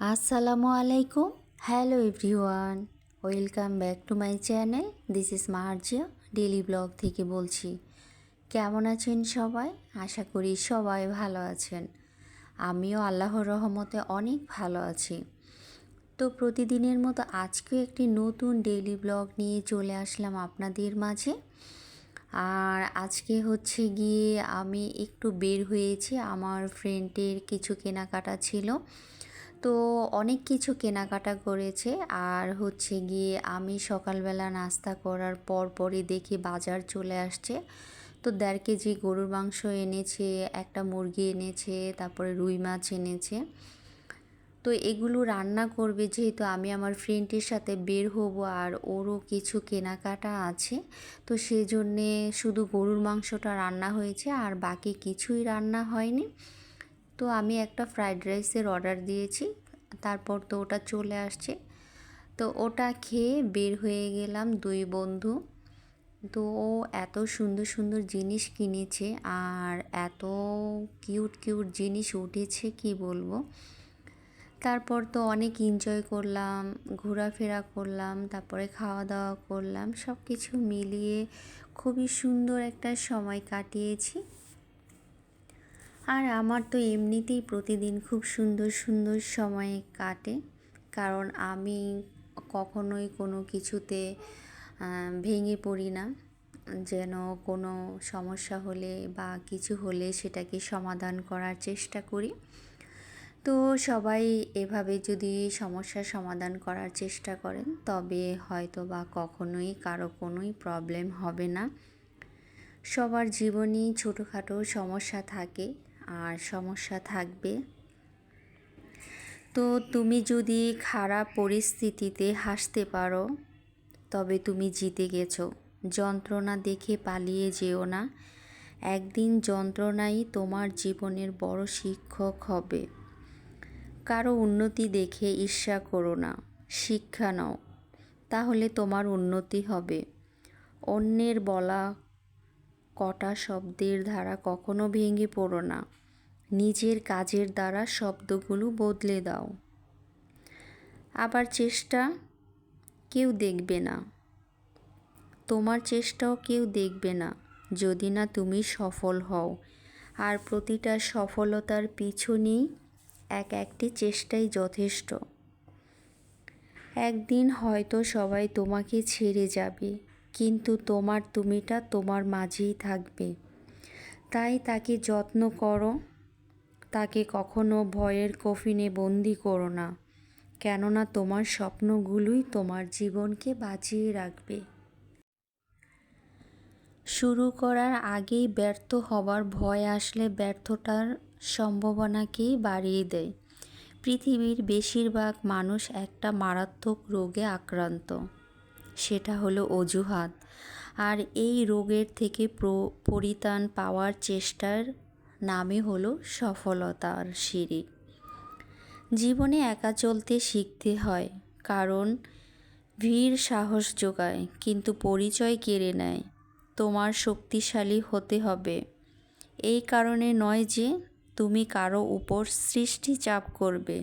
আসসালামু আলাইকুম। Hello everyone, welcome back to my channel. This is Marjia daily blog থেকে বলছি। কেমন আছেন সবাই? আশা করি সবাই ভালো আছেন। আমিও আল্লাহর রহমতে অনেক ভালো আছি। তো প্রতিদিনের মতো আজকে একটি নতুন ডেইলি ব্লগ নিয়ে চলে আসলাম আপনাদের মাঝে। আর আজকে হচ্ছে গিয়ে আমি একটু বের হয়েছি, আমার ফ্রেন্ডের কিছু কেনাকাটা ছিল, তো অনেক কিছু কেনাকাটা করেছে। আর হচ্ছে গিয়ে আমি সকালবেলা নাস্তা করার পরই দেখি বাজার চলে আসছে। তো 1.5 কেজি গরুর মাংস এনেছে, একটা মুরগি এনেছে, তারপরে রুই মাছ এনেছে। তো এগুলো রান্না করবে, যেহেতু আমি আমার ফ্রেন্ডের সাথে বের হব আর ওরও কিছু কেনাকাটা আছে, তো সেই জন্যে শুধু গরুর মাংসটা রান্না হয়েছে আর বাকি কিছুই রান্না হয়নি। তো আমি একটা ফ্রাইড রাইসের অর্ডার দিয়েছি, তারপর তো ওটা চলে আসছে। তো ওটা খেয়ে বের হয়ে গেলাম দুই বন্ধু। তো ও এত সুন্দর সুন্দর জিনিস কিনেছে আর এত কিউট কিউট জিনিস উঠেছে কি বলবো। তারপর তো অনেক এনজয় করলাম, ঘোরাফেরা করলাম, তারপরে খাওয়া দাওয়া করলাম, সব কিছু মিলিয়ে খুবই সুন্দর একটা সময় কাটিয়েছি। আর আমার তো এমনিতেই প্রতিদিন খুব সুন্দর সুন্দর সময় কাটে, কারণ আমি কখনোই কোনো কিছুতে ভেঙে পড়ি না। যেন কোনো সমস্যা হলে বা কিছু হলে সেটাকে সমাধান করার চেষ্টা করি। তো সবাই এভাবে যদি সমস্যার সমাধান করার চেষ্টা করেন, তবে হয়তো বা কখনোই কারো কোনোই প্রবলেম হবে না। সবার জীবনেই ছোটোখাটো সমস্যা থাকে আর সমস্যা থাকবে। তো তুমি যদি খারাপ পরিস্থিতিতে হাসতে পারো, তবে তুমি জিতে গেছো। যন্ত্রণা দেখে পালিয়ে যেও না, একদিন যন্ত্রণাই তোমার জীবনের বড় শিক্ষক হবে। কারো উন্নতি দেখে ঈর্ষা করো না, শিক্ষা নাও, তাহলে তোমার উন্নতি হবে। অন্যের বলা কটা শব্দের দ্বারা কখনো ভেঙে পড়ো না, নিজের কাজের দ্বারা শব্দগুলো বদলে দাও। আবার চেষ্টা কেউ দেখবে না, তোমার চেষ্টাও কেউ দেখবে না যদি না তুমি সফল হও। আর প্রতিটা সফলতার পিছনেই একটি চেষ্টাই যথেষ্ট। একদিন হয়তো সবাই তোমাকে ছেড়ে যাবে, কিন্তু তোমার তুমিটা তোমার মাঝেই থাকবে। তাই তাকে যত্ন করো, তাকে কখনো ভয়ের কফিনে বন্দি করো না, কেননা তোমার স্বপ্নগুলোই তোমার জীবনকে বাঁচিয়ে রাখবে। শুরু করার আগেই ব্যর্থ হবার ভয় আসলে ব্যর্থতার সম্ভাবনাকেই বাড়িয়ে দেয়। পৃথিবীর বেশিরভাগ মানুষ একটা মারাত্মক রোগে আক্রান্ত, সেটা হলো অজুহাত। আর এই রোগের থেকে পরিত্রাণ পাওয়ার চেষ্টার নামে হলো সফলতার সিঁড়ি। জীবনে একা চলতে শিখতে হয়, কারণ ভিড় সাহস যোগায় কিন্তু পরিচয় কেড়ে নেয়। তোমার শক্তিশালী হতে হবে এই কারণে নয় যে তুমি কারো উপর সৃষ্টি চাপ করবে,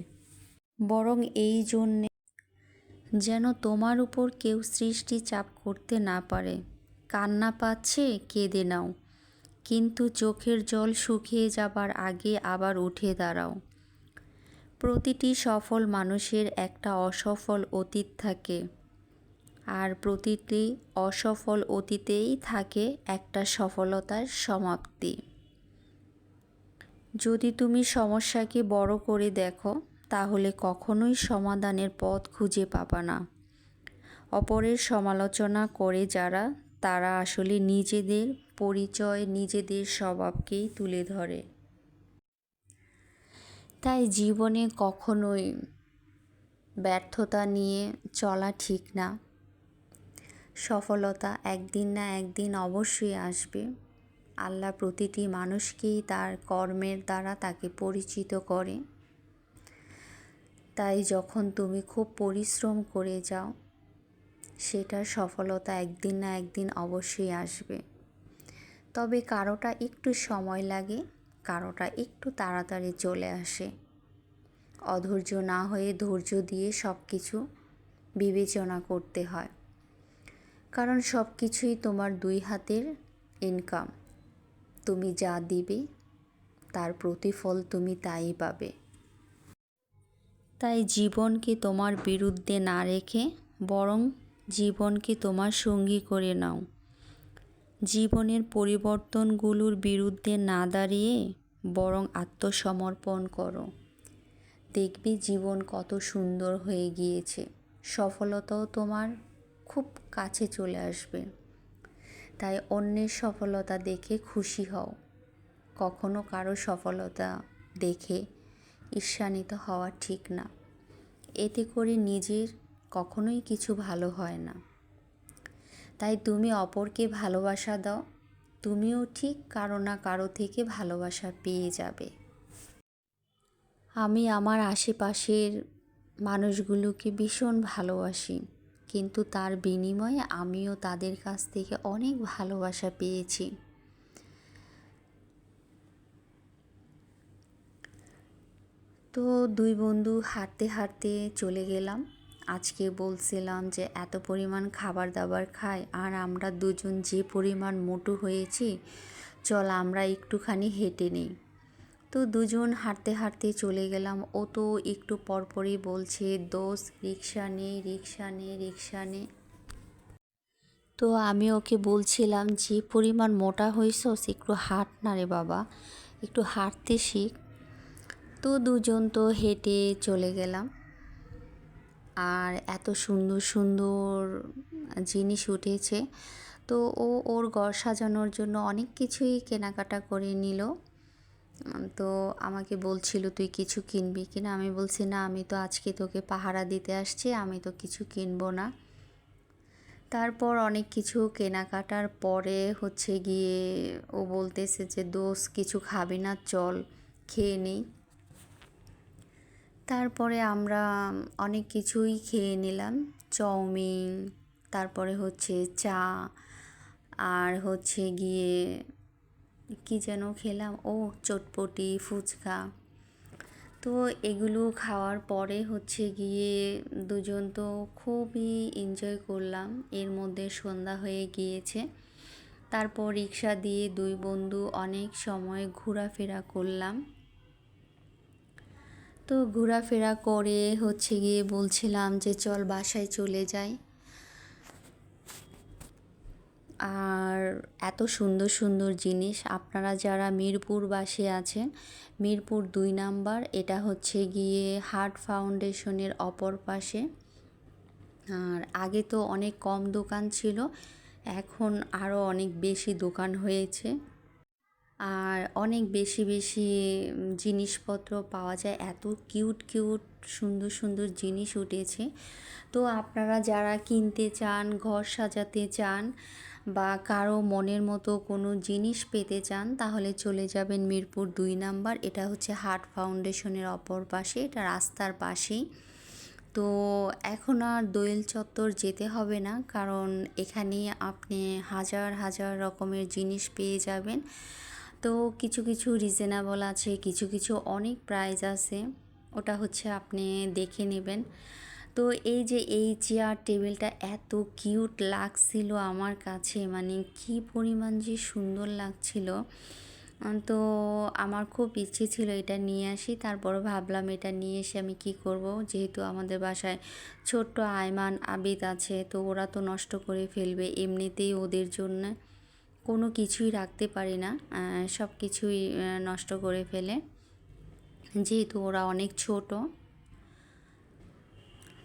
বরং এই জন্যে যেন তোমার উপর কেউ সৃষ্টি চাপ করতে না পারে। কান্না পাচ্ছে, কেঁদে নাও, কিন্তু চোখের জল শুকিয়ে যাবার আগে আবার উঠে দাঁড়াও। প্রতিটি সফল মানুষের একটা অসফল অতীত থাকে, আর প্রতিটি অসফল অতীতেই থাকে একটা সফলতার সমাপ্তি। যদি তুমি সমস্যাকে বড় করে দেখো, তাহলে কখনোই সমাধানের পথ খুঁজে পাবা না। অপরের সমালোচনা করে যারা, তারা আসলে নিজেদের পরিচয়, নিজেদের স্বভাবকেই তুলে ধরে। তাই জীবনে কখনোই ব্যর্থতা নিয়ে চলা ঠিক না। সফলতা একদিন না একদিন অবশ্যই আসবে। আল্লাহ প্রতিটি মানুষকেই তার কর্মের দ্বারা তাকে পরিচিত করে। তাই যখন তুমি খুব পরিশ্রম করে যাও, সেটার সফলতা একদিন না একদিন অবশ্যই আসবে। তবে কারোটা একটু সময় লাগে, কারোটা একটু তাড়াতাড়ি চলে আসে। অধৈর্য না হয়ে ধৈর্য দিয়ে সব কিছু বিবেচনা করতে হয়, কারণ সব কিছুই তোমার দুই হাতের ইনকাম। তুমি যা দিবে তার প্রতিফল তুমি তাই পাবে। তাই জীবনকে তোমার বিরুদ্ধে না রেখে বরং জীবনকে তোমার সঙ্গী করে নাও। জীবনের পরিবর্তনগুলোর বিরুদ্ধে না দাঁড়িয়ে বরং আত্মসমর্পণ করো। দেখবে জীবন কত সুন্দর হয়ে গিয়েছে, সফলতাও তোমার খুব কাছে চলে আসবে। তাই অন্যের সফলতা দেখে খুশি হও, কখনো কারো সফলতা দেখে ঈর্ষান্বিত হওয়া ঠিক না। এতে করে নিজের কখনোই কিছু ভালো হয় না। তাই তুমি অপরকে ভালোবাসা দাও, তুমিও ঠিক কারো না কারো থেকে ভালোবাসা পেয়ে যাবে। আমি আমার আশেপাশের মানুষগুলোকে ভীষণ ভালোবাসি, কিন্তু তার বিনিময়ে আমিও তাদের কাছ থেকে অনেক ভালোবাসা পেয়েছি। তো দুই বন্ধু হাঁটতে হাঁটতে চলে গেলাম। আজকে বলছিলাম যে এত পরিমাণ খাবার দাবার খাই, আর আমরা দুজন যে পরিমাণ মোটু হয়েছি, চল আমরা একটুখানি হেঁটে নিই। তো দুজন হাঁটতে হাঁটতে চলে গেলাম। ও তো একটু পরপরই বলছে, দোস্ত রিক্সা নে, রিক্সা নে, রিক্সা নে। তো আমি ওকে বলছিলাম, যে পরিমাণ মোটা হয়েছস একটু হাঁট না রে বাবা, একটু হাঁটতে শিখ। তো দুজন তো হেঁটে চলে গেলাম। আর এত সুন্দর সুন্দর জিনিস উঠেছে। তো ও ওর ঘর সাজানোর জন্য অনেক কিছুই কেনাকাটা করে নিল। তো আমাকে বলছিল তুই কিছু কিনবি কিনা। আমি বলছি না, আমি তো আজকে তোকে পাহারা দিতে আসছি, আমি তো কিছু কিনবো না। তারপর অনেক কিছু কেনাকাটার পরে হচ্ছে গিয়ে ও বলতেছে যে দোস্ত কিছু খাবি না, চল খেয়ে নিই। তারপরে আমরা অনেক কিছুই খেয়ে নিলাম, চাউমিন, তারপরে হচ্ছে চা, আর হচ্ছে গিয়ে কি যেন খেলাম, ও চটপটি, ফুচকা। তো এগুলো খাওয়ার পরে হচ্ছে গিয়ে দুজন তো খুবই এনজয় করলাম। এর মধ্যে সন্ধ্যা হয়ে গিয়েছে। তারপর রিক্সা দিয়ে দুই বন্ধু অনেক সময় ঘোরাফেরা করলাম। তো ঘোরাফেরা করে হচ্ছে গিয়ে বলছিলাম যে চল বাসায় চলে যাই। আর এত সুন্দর সুন্দর জিনিস, আপনারা যারা মিরপুরবাসী আছেন, মিরপুর 2 নাম্বার, এটা হচ্ছে গিয়ে হার্ট ফাউন্ডেশনের অপর পাশে। আর আগে তো অনেক কম দোকান ছিল, এখন আরও অনেক বেশি দোকান হয়েছে। আর অনেক বেশি বেশি জিনিসপত্র পাওয়া যায়, এত কিউট কিউট সুন্দর সুন্দর জিনিস উঠেছে। তো আপনারা যারা কিনতে চান, ঘর সাজাতে চান, বা কারো মনের মতো কোনো জিনিস পেতে চান, তাহলে চলে যাবেন মিরপুর 2 নাম্বার। এটা হচ্ছে হার্ট ফাউন্ডেশনের অপর পাশে, এটা রাস্তার পাশেই। তো এখন আর দোয়েল চত্বর যেতে হবে না, কারণ এখানে আপনি হাজার হাজার রকমের জিনিস পেয়ে যাবেন। তো কিছু কিছু রিজনেবল আছে, কিছু কিছু অনেক প্রাইস আছে, ওটা হচ্ছে আপনি দেখে নেবেন। তো এই যে এই চেয়ার টেবিলটা এত কিউট লাগছিল আমার কাছে, মানে কি পরিমাণ যে সুন্দর লাগছিল। তো আমার খুব ইচ্ছে ছিল এটা নিয়ে আসি, তারপর ভাবলাম এটা নিয়ে এসে আমি কি করব, যেহেতু আমাদের বাসায় ছোট্ট আয়মান আবিদ আছে, তো ওরা তো নষ্ট করে ফেলবে, এমনিতেই ওদের জন্য কোনো কিছুই রাখতে পারি না, সব কিছুই নষ্ট করে ফেলে, যেহেতু ওরা অনেক ছোট।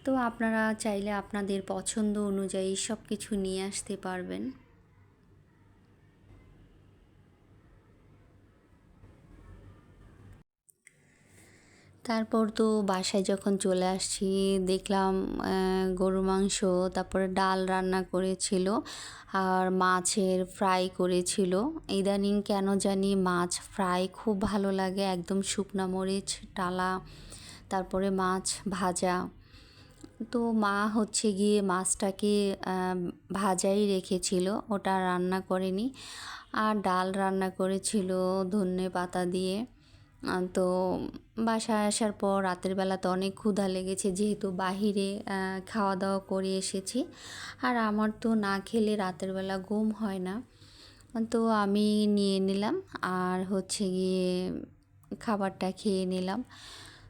তো আপনারা চাইলে আপনাদের পছন্দ অনুযায়ী সব কিছু নিয়ে আসতে পারবেন। তারপর তো বাসায় যখন চলে আসছি, দেখলাম গরুর মাংস, তারপরে ডাল রান্না করেছিল, আর মাছের ফ্রাই করেছিল। ইদানিং কেন জানি মাছ ফ্রাই খুব ভালো লাগে, একদম শুকনা মরিচ টালা, তারপরে মাছ ভাজা। তো মা হচ্ছে গিয়ে মাছটাকে ভাজাই রেখেছিল, ওটা রান্না করেনি। আর ডাল রান্না করেছিল ধনে পাতা দিয়ে, তো বাসায় আসার পর রাতের বেলা তো অনেক ক্ষুধা লেগেছে, যেহেতু বাহিরে খাওয়া দাওয়া করে এসেছি। আর আমার তো না খেলে রাতের বেলা ঘুম হয় না। তো আমি নিয়ে নিলাম আর হচ্ছে গিয়ে খাবারটা খেয়ে নিলাম।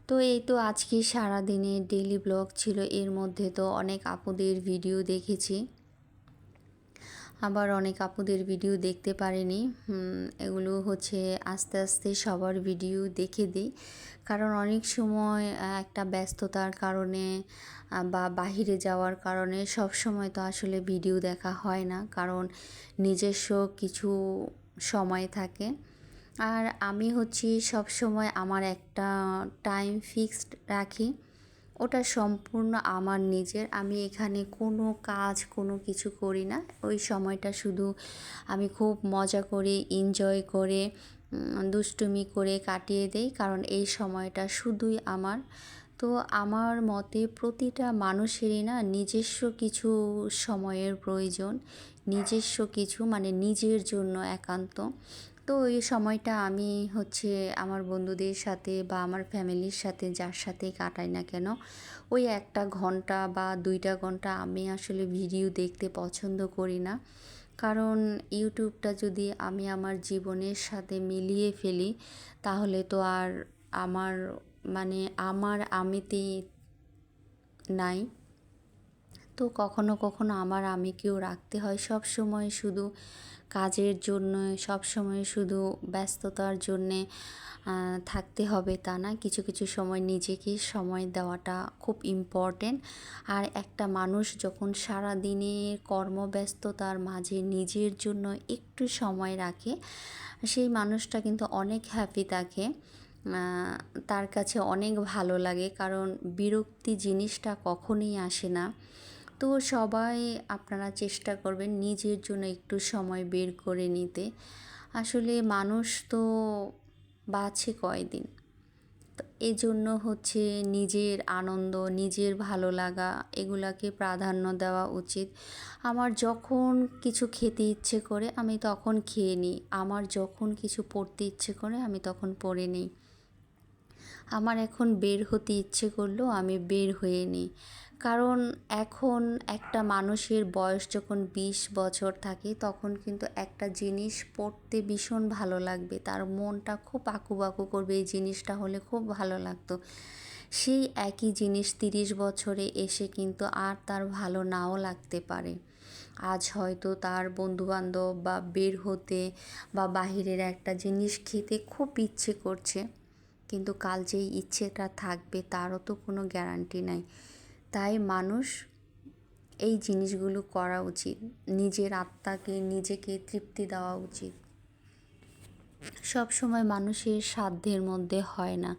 তো এই তো আজকে সারাদিনের ডেইলি ব্লগ ছিল। এর মধ্যে তো অনেক আপুদের ভিডিও দেখেছি, আবার অনেক আপুদের ভিডিও দেখতে পারিনি। এগুলো হচ্ছে আস্তে আস্তে সবার ভিডিও দেখে দিই, কারণ অনেক সময় একটা ব্যস্ততার কারণে বা বাহিরে যাওয়ার কারণে সব সময় তো আসলে ভিডিও দেখা হয় না, কারণ নিজস্ব কিছু সময় থাকে। আর আমি হচ্ছি সব সময় আমার একটা টাইম ফিক্সড রাখি, ওটা সম্পূর্ণ আমার নিজের। আমি এখানে কোনো কাজ কোনো কিছু করি না। ওই সময়টা শুধু আমি খুব মজা করে এনজয় করে দুষ্টুমি করে কাটিয়ে দেই, কারণ এই সময়টা শুধুই আমার। তো আমার মতে প্রতিটা মানুষেরই না নিজস্ব কিছু সময়ের প্রয়োজন, নিজস্ব কিছু মানে নিজের জন্য একান্ত। তো এই সময়টা আমি হচ্ছে আমার বন্ধুদের সাথে বা আমার ফ্যামিলির সাথে যার সাথেই কাটাই না কেন, ওই 1 ঘন্টা বা 2টা ঘন্টা আমি আসলে ভিডিও দেখতে পছন্দ করি না। কারণ ইউটিউবটা যদি আমি আমার জীবনের সাথে মিলিয়ে ফেলি, তাহলে তো আর আমার মানে আমার আমিতে নাই। তো কখনো কখনো আমার আমিকেও রাখতে হয়। সব সময় শুধু কাজের জন্য, সব সময় শুধু ব্যস্ততার জন্যে থাকতে হবে তা না। কিছু কিছু সময় নিজেকে সময় দেওয়াটা খুব ইম্পর্টেন্ট। আর একটা মানুষ যখন সারা দিনের কর্মব্যস্ততার মাঝে নিজের জন্য একটু সময় রাখে, সেই মানুষটা কিন্তু অনেক হ্যাপি থাকে। তার কাছে অনেক ভালো লাগে, কারণ বিরক্তি জিনিসটা কখনোই আসে না। তো সবাই আপনারা চেষ্টা করবেন নিজের জন্য একটু সময় বের করে নিতে। আসলে মানুষ তো বাঁচে কয়দিন, তো এজন্য হচ্ছে নিজের আনন্দ, নিজের ভালো লাগা এগুলাকে প্রাধান্য দেওয়া উচিত। আমার যখন কিছু খেতে ইচ্ছে করে আমি তখন খেয়ে নিই, আমার যখন কিছু পড়তে ইচ্ছে করে আমি তখন পড়ে নিই, আমার এখন বের হতে ইচ্ছে করলেও আমি বের হয়ে নিই। কারণ এখন একটা মানুষের বয়স যখন 20 বছর থাকে, তখন কিন্তু একটা জিনিস পড়তে ভীষণ ভালো লাগবে, তার মনটা খুব আঁকুবাঁকু করবে, এই জিনিসটা হলে খুব ভালো লাগতো। সেই একই জিনিস 30 বছরে এসে কিন্তু আর তার ভালো নাও লাগতে পারে। আজ হয়তো তার বন্ধুবান্ধব বা বের হতে বা বাহিরের একটা জিনিস খেতে খুব ইচ্ছে করছে, কিন্তু কাল যেই ইচ্ছেটা থাকবে তারও তো কোনো গ্যারান্টি নাই। তাই মানুষ এই জিনিসগুলো করা উচিত, নিজের আত্মাকে নিজেকে তৃপ্তি দেওয়া উচিত। সব সময় মানুষের সাধ্যের মধ্যে হয় না,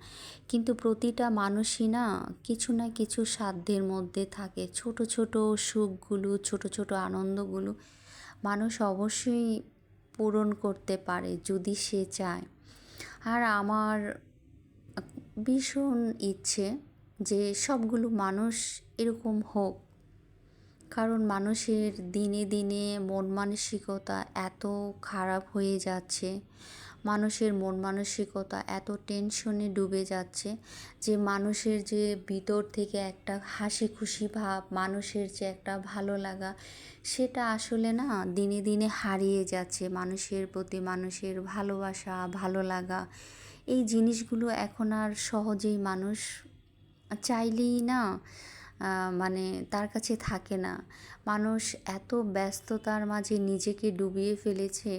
কিন্তু প্রতিটা মানুষই না কিছু না কিছু সাধ্যের মধ্যে থাকে। ছোট ছোট সুখগুলো, ছোট ছোট আনন্দগুলো মানুষ অবশ্যই পূরণ করতে পারে যদি সে চায়। আর আমার ভীষণ ইচ্ছে যে সবগুলো মানুষ এরকম হোক, কারণ মানুষের দিনে দিনে মন মানসিকতা এত খারাপ হয়ে যাচ্ছে, মানুষের মন মানসিকতা এত টেনশনে ডুবে যাচ্ছে, যে মানুষের যে ভিতর থেকে একটা হাসি খুশি ভাব, মানুষের যে একটা ভালো লাগা, সেটা আসলে না দিনে দিনে হারিয়ে যাচ্ছে। মানুষের প্রতি মানুষের ভালোবাসা, ভালো লাগা, এই জিনিসগুলো এখন আর সহজেই মানুষ চাইলেই না মানে তার কাছে থাকে না। মানুষ এত ব্যস্ততার মাঝে নিজেকে ডুবিয়ে ফেলেছে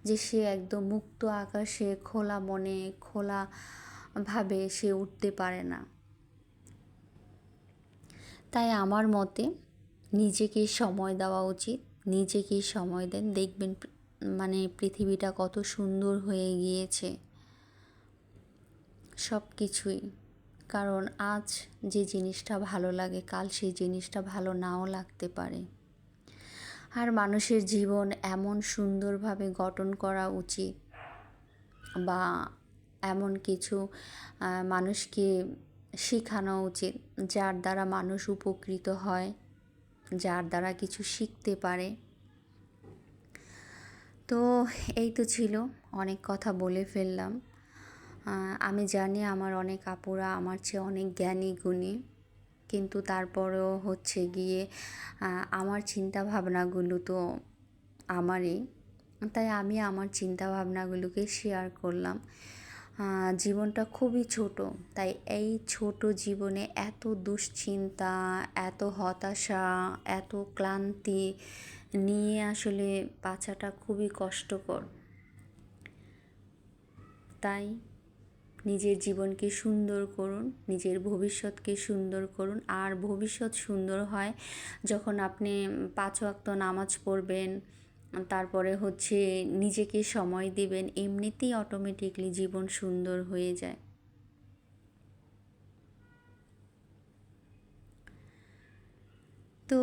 যে সে একদম মুক্ত আকাশে খোলা মনে খোলা ভাবে সে উঠতে পারে না। তাই আমার মতে নিজেকে সময় দেওয়া উচিত। নিজেকে সময় দেন, দেখবেন মানে পৃথিবীটা কত সুন্দর হয়ে গিয়েছে সব কিছুই। কারণ আজ যে জিনিসটা ভালো লাগে কাল সেই জিনিসটা ভালো নাও লাগতে পারে। আর মানুষের জীবন এমন সুন্দরভাবে গঠন করা উচিত, বা এমন কিছু মানুষকে শেখানো উচিত যার দ্বারা মানুষ উপকৃত হয়, যার দ্বারা কিছু শিখতে পারে। তো এই তো ছিল, অনেক কথা বলে ফেললাম। আমি জানি আমার অনেক আপুরা আমার চেয়ে অনেক জ্ঞানী গুণী, কিন্তু তারপরেও হচ্ছে গিয়ে আমার চিন্তা ভাবনাগুলো তো আমারই, তাই আমি আমার চিন্তা ভাবনাগুলোকে শেয়ার করলাম। জীবনটা খুবই ছোট, তাই এই ছোট জীবনে এত দুশ্চিন্তা, এত হতাশা, এত ক্লান্তি নিয়ে আসলে বাঁচাটা খুবই কষ্টকর। তাই নিজের জীবনকে সুন্দর করুন, নিজের ভবিষ্যৎকে সুন্দর করুন। আর ভবিষ্যৎ সুন্দর হয় যখন আপনি 5 ওয়াক্ত নামাজ পড়বেন, তারপরে হচ্ছে নিজেকে সময় দিবেন, এমনিতেই অটোমেটিকলি জীবন সুন্দর হয়ে যায়। তো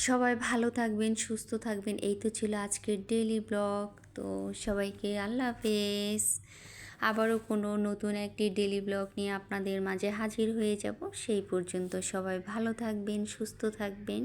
সবাই ভালো থাকবেন, সুস্থ থাকবেন। এই তো ছিল আজকের ডেইলি ব্লগ। তো সবাইকে আল্লাহ হাফেজ। আবারও কোনো নতুন একটি ডেইলি ব্লগ নিয়ে আপনাদের মাঝে হাজির হয়ে যাব। সেই পর্যন্ত সবাই ভালো থাকবেন, সুস্থ থাকবেন।